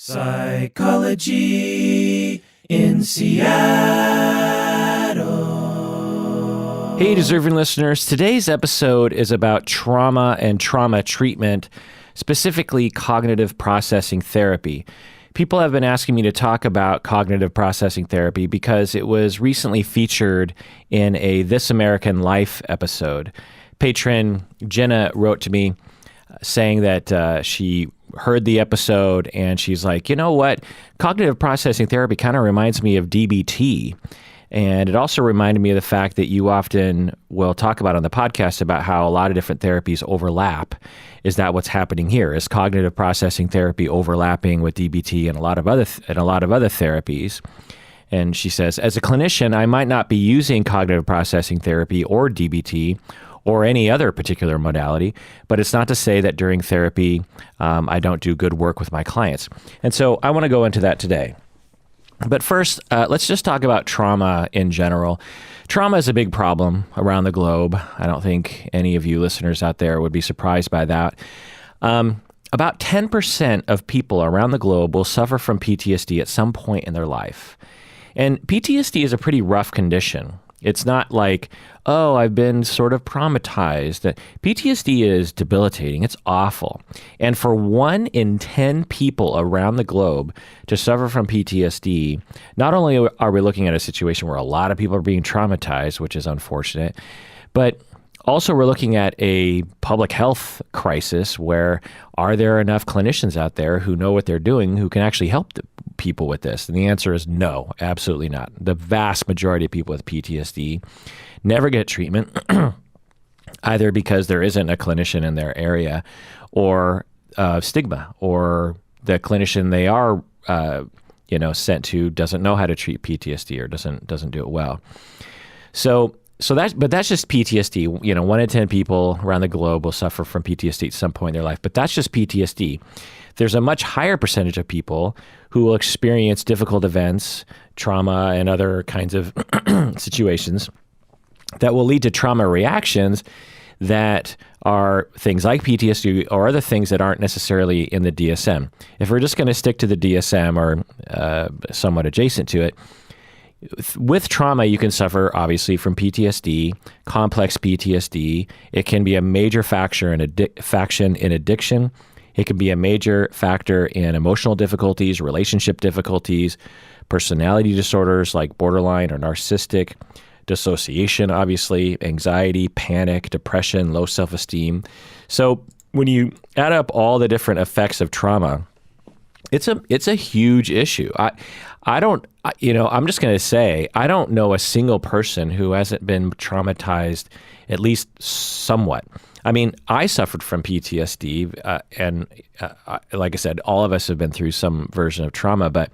Psychology in Seattle. Hey, deserving listeners. Today's episode is about trauma and trauma treatment, specifically cognitive processing therapy. People have been asking me to talk about cognitive processing therapy because it was recently featured in a This American Life episode. Patron Jenna wrote to me saying that she heard the episode and she's like, you know what? Cognitive processing therapy kind of reminds me of DBT. And it also reminded me of the fact that you often will talk about on the podcast about how a lot of different therapies overlap. Is that what's happening here? Is cognitive processing therapy overlapping with DBT and a lot of other therapies? And she says, as a clinician, I might not be using cognitive processing therapy or DBT or any other particular modality, but it's not to say that during therapy, I don't do good work with my clients. And so I want to go into that today. But first, let's just talk about trauma in general. Trauma is a big problem around the globe. I don't think any of you listeners out there would be surprised by that. About 10% of people around the globe will suffer from PTSD at some point in their life. And PTSD is a pretty rough condition. It's not like, oh, I've been sort of traumatized. PTSD is debilitating. It's awful. And for 1 in 10 people around the globe to suffer from PTSD, not only are we looking at a situation where a lot of people are being traumatized, which is unfortunate, but also we're looking at a public health crisis where are there enough clinicians out there who know what they're doing who can actually help people with this? And the answer is no, absolutely not. The vast majority of people with PTSD never get treatment, either because there isn't a clinician in their area or stigma, or the clinician they are sent to doesn't know how to treat PTSD or doesn't do it well. But that's just PTSD. 1 in 10 people around the globe will suffer from PTSD at some point in their life, but that's just PTSD. There's a much higher percentage of people who will experience difficult events, trauma, and other kinds of situations that will lead to trauma reactions that are things like PTSD or other things that aren't necessarily in the DSM. If we're just going to stick to the DSM or somewhat adjacent to it, with trauma, you can suffer, obviously, from PTSD, complex PTSD. It can be a major factor in addiction. It can be a major factor in emotional difficulties, relationship difficulties, personality disorders like borderline or narcissistic, dissociation, obviously, anxiety, panic, depression, low self-esteem. So when you add up all the different effects of trauma, it's a huge issue. I'm just going to say, I don't know a single person who hasn't been traumatized, at least somewhat. I mean, I suffered from PTSD, and like I said, all of us have been through some version of trauma, but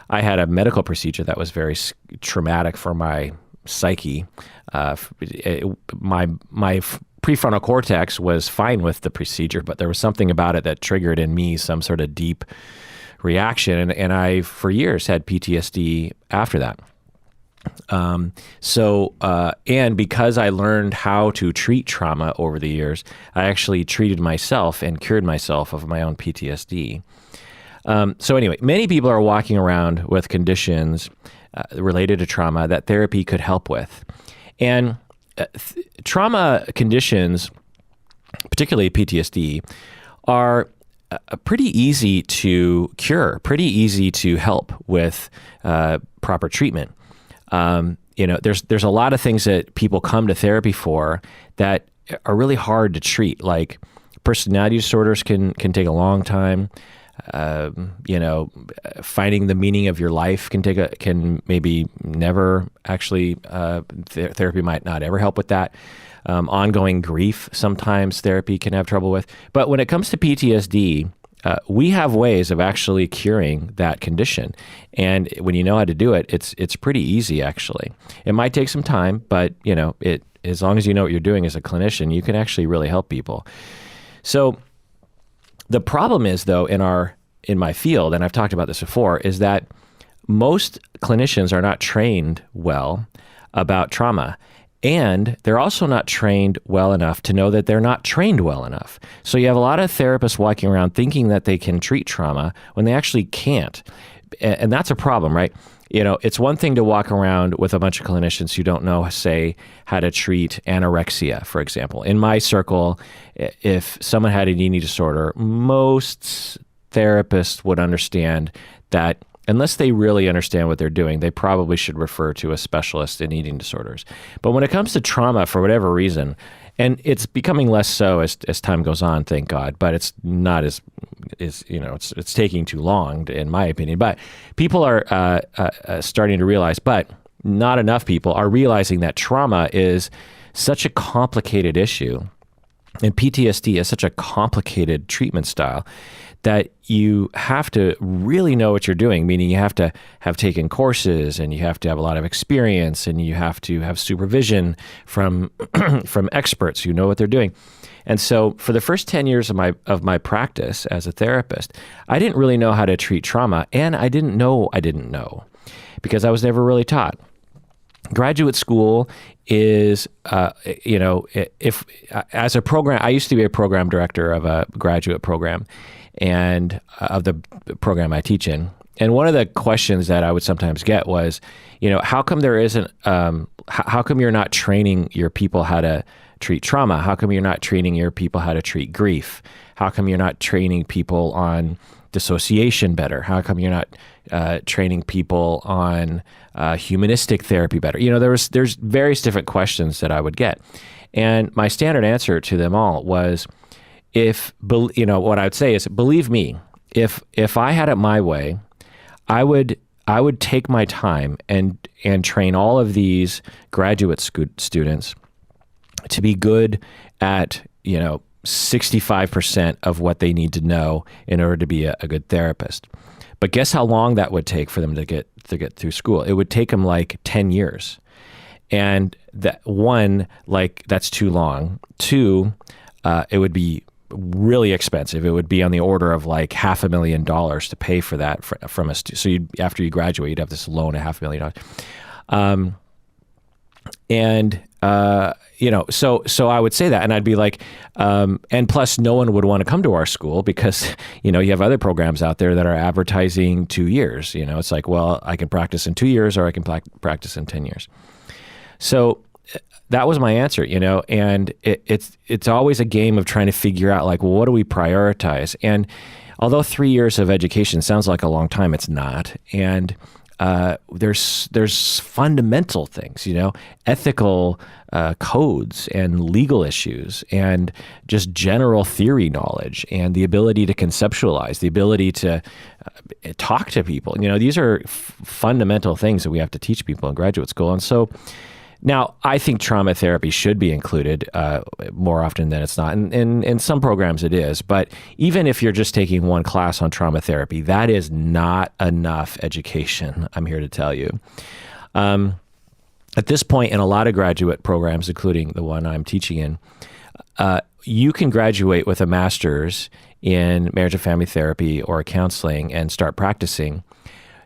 I had a medical procedure that was very traumatic for my psyche. My prefrontal cortex was fine with the procedure, but there was something about it that triggered in me some sort of deep reaction, and I, for years, had PTSD after that. And because I learned how to treat trauma over the years, I actually treated myself and cured myself of my own PTSD. So anyway, many people are walking around with conditions related to trauma that therapy could help with. And trauma conditions, particularly PTSD, are pretty easy to cure, pretty easy to help with proper treatment. There's a lot of things that people come to therapy for that are really hard to treat, like personality disorders can take a long time. Finding the meaning of your life can maybe never actually, therapy might not ever help with that. Ongoing grief, sometimes therapy can have trouble with. But when it comes to PTSD, we have ways of actually curing that condition. And when you know how to do it, it's pretty easy, actually. It might take some time, but as long as you know what you're doing as a clinician, you can actually really help people. So the problem is, though, in my field, and I've talked about this before, is that most clinicians are not trained well about trauma. And they're also not trained well enough to know that they're not trained well enough. So you have a lot of therapists walking around thinking that they can treat trauma when they actually can't. And that's a problem, right? It's one thing to walk around with a bunch of clinicians who don't know, say, how to treat anorexia, for example. In my circle, if someone had an eating disorder, most therapists would understand that unless they really understand what they're doing, they probably should refer to a specialist in eating disorders. But when it comes to trauma, for whatever reason, and it's becoming less so as time goes on, thank God, but it's not it's taking too long, in my opinion. But people are starting to realize, but not enough people are realizing that trauma is such a complicated issue, and PTSD is such a complicated treatment style, that you have to really know what you're doing, meaning you have to have taken courses, and you have to have a lot of experience, and you have to have supervision from from experts who know what they're doing. And so for the first 10 years of my practice as a therapist, I didn't really know how to treat trauma, and I didn't know because I was never really taught. Graduate school is, if as a program, I used to be a program director of a graduate program, and of the program I teach in. And one of the questions that I would sometimes get was, how come there isn't, how come you're not training your people how to treat trauma? How come you're not training your people how to treat grief? How come you're not training people on dissociation better? How come you're not training people on humanistic therapy better? There's various different questions that I would get. And my standard answer to them all was, what I would say is, believe me, if I had it my way, I would take my time and train all of these graduate students to be good at 65% of what they need to know in order to be a good therapist. But guess how long that would take for them to get through school? It would take them like 10 years. And that one, that's too long. Two, it would be really expensive. It would be on the order of like $500,000 to pay for that from a student. So after you graduate, you'd have this loan of $500,000. So I would say that, and I'd be like, and plus no one would want to come to our school because, you have other programs out there that are advertising 2 years. It's like, well, I can practice in 2 years, or I can practice in 10 years. So that was my answer, and it's always a game of trying to figure out, like, well, what do we prioritize? And although 3 years of education sounds like a long time, it's not. And there's fundamental things, ethical codes and legal issues, and just general theory knowledge, and the ability to conceptualize, the ability to talk to people. These are fundamental things that we have to teach people in graduate school. And so now, I think trauma therapy should be included more often than it's not. And in some programs it is. But even if you're just taking one class on trauma therapy, that is not enough education, I'm here to tell you. At this point, in a lot of graduate programs, including the one I'm teaching in, you can graduate with a master's in marriage and family therapy or counseling and start practicing,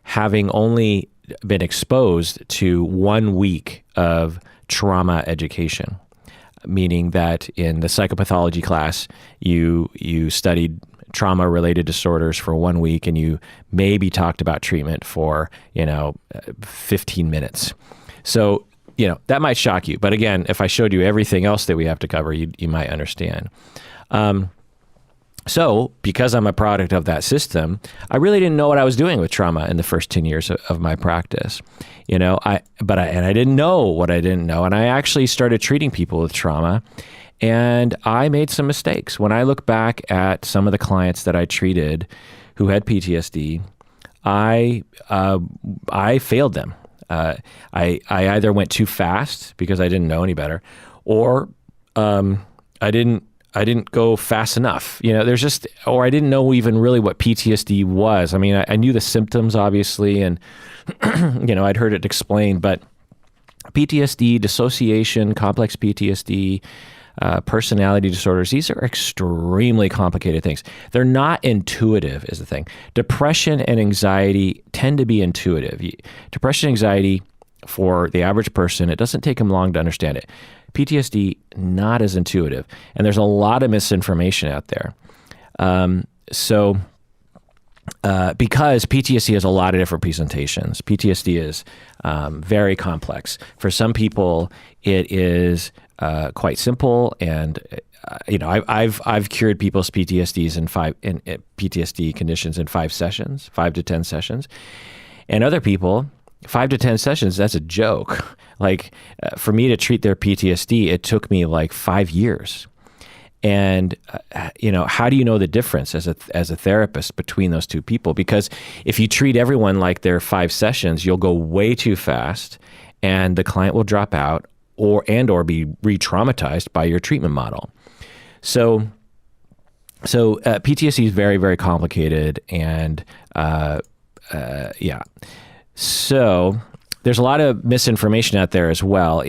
having only been exposed to 1 week of trauma education, meaning that in the psychopathology class, you studied trauma-related disorders for 1 week, and you maybe talked about treatment for 15 minutes. So that might shock you, but again, if I showed you everything else that we have to cover, you might understand. So because I'm a product of that system, I really didn't know what I was doing with trauma in the first 10 years of my practice. I didn't know what I didn't know. And I actually started treating people with trauma, and I made some mistakes. When I look back at some of the clients that I treated who had PTSD, I failed them. I either went too fast because I didn't know any better, or I didn't go fast enough. Or I didn't know even really what PTSD was. I mean, I knew the symptoms, obviously, and, I'd heard it explained, but PTSD, dissociation, complex PTSD, personality disorders, these are extremely complicated things. They're not intuitive, is the thing. Depression and anxiety tend to be intuitive. Depression and anxiety, for the average person, it doesn't take them long to understand it. PTSD, not as intuitive. And there's a lot of misinformation out there. Because PTSD has a lot of different presentations. PTSD is very complex. For some people, it is quite simple, and I've cured people's PTSDs in PTSD conditions in 5 sessions, 5 to 10 sessions, and other people, 5 to 10 sessions. That's a joke. Like for me to treat their PTSD, it took me like 5 years. And, how do you know the difference as a therapist between those two people? Because if you treat everyone like they're 5 sessions, you'll go way too fast and the client will drop out or be re-traumatized by your treatment model. So PTSD is very, very complicated. And, So there's a lot of misinformation out there as well.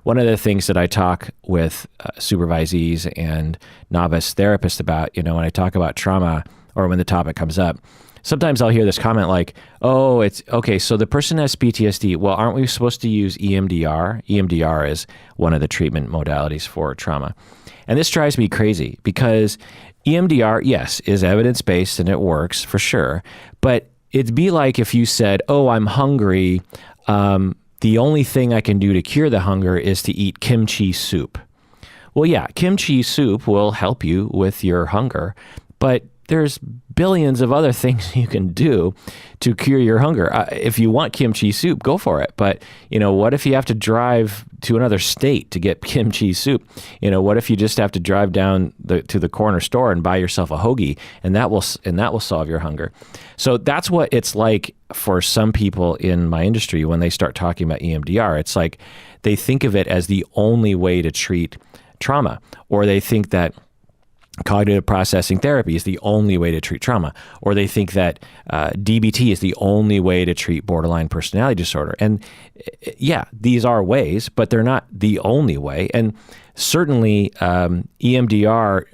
One of the things that I talk with supervisees and novice therapists about, when I talk about trauma or when the topic comes up, sometimes I'll hear this comment like, oh, it's okay, so the person has PTSD. Well, aren't we supposed to use EMDR? EMDR is one of the treatment modalities for trauma. And this drives me crazy because EMDR, yes, is evidence-based and it works for sure. But it'd be like if you said, oh, I'm hungry. The only thing I can do to cure the hunger is to eat kimchi soup. Well, yeah, kimchi soup will help you with your hunger, but there's billions of other things you can do to cure your hunger. If you want kimchi soup, go for it. But, what if you have to drive to another state to get kimchi soup? What if you just have to drive down to the corner store and buy yourself a hoagie, and that will solve your hunger? So that's what it's like for some people in my industry when they start talking about EMDR. It's like they think of it as the only way to treat trauma, or they think that cognitive processing therapy is the only way to treat trauma, or they think that DBT is the only way to treat borderline personality disorder. And yeah, these are ways, but they're not the only way. And certainly EMDR,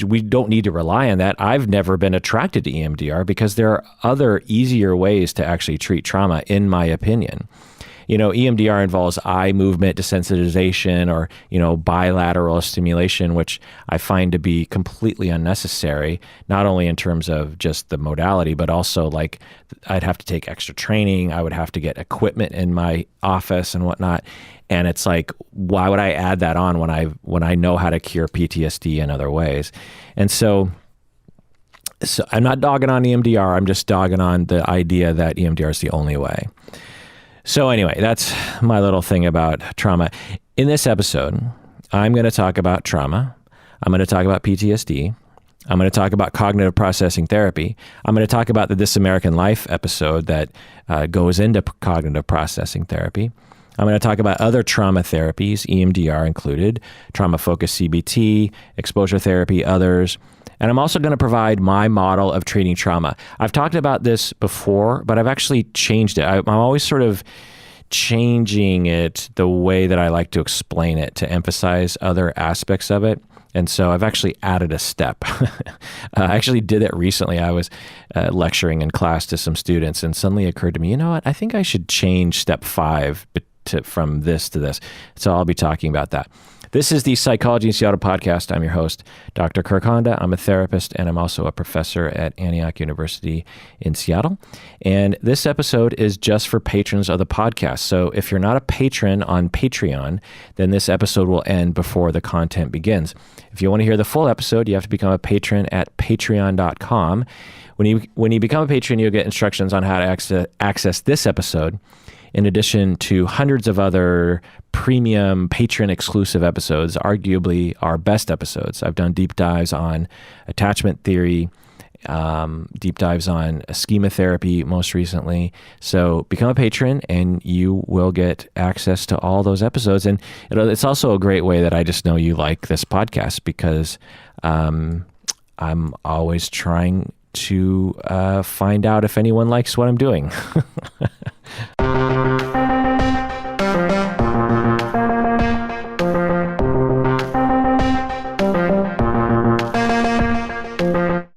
we don't need to rely on that. I've never been attracted to EMDR because there are other easier ways to actually treat trauma, in my opinion. EMDR involves eye movement desensitization or, bilateral stimulation, which I find to be completely unnecessary, not only in terms of just the modality, but also like I'd have to take extra training. I would have to get equipment in my office and whatnot. And it's like, why would I add that on when I know how to cure PTSD in other ways? And so I'm not dogging on EMDR. I'm just dogging on the idea that EMDR is the only way. So anyway, that's my little thing about trauma. In this episode, I'm going to talk about trauma. I'm going to talk about PTSD. I'm going to talk about cognitive processing therapy. I'm going to talk about the This American Life episode that goes into cognitive processing therapy. I'm going to talk about other trauma therapies, EMDR included, trauma-focused CBT, exposure therapy, others. And I'm also going to provide my model of treating trauma. I've talked about this before, but I've actually changed it. I'm always sort of changing it the way that I like to explain it to emphasize other aspects of it. And so I've actually added a step. I actually did it recently. I was lecturing in class to some students, and suddenly it occurred to me, you know what? I think I should change step 5 from this to this. So I'll be talking about that. This is the Psychology in Seattle podcast. I'm your host, Dr. Kirk Honda. I'm a therapist, and I'm also a professor at Antioch University in Seattle. And this episode is just for patrons of the podcast. So if you're not a patron on Patreon, then this episode will end before the content begins. If you want to hear the full episode, you have to become a patron at patreon.com. When you become a patron, you'll get instructions on how to access this episode, in addition to hundreds of other premium patron-exclusive episodes, arguably our best episodes. I've done deep dives on attachment theory, deep dives on schema therapy most recently. So become a patron and you will get access to all those episodes. And it's also a great way that I just know you like this podcast because I'm always trying to find out if anyone likes what I'm doing.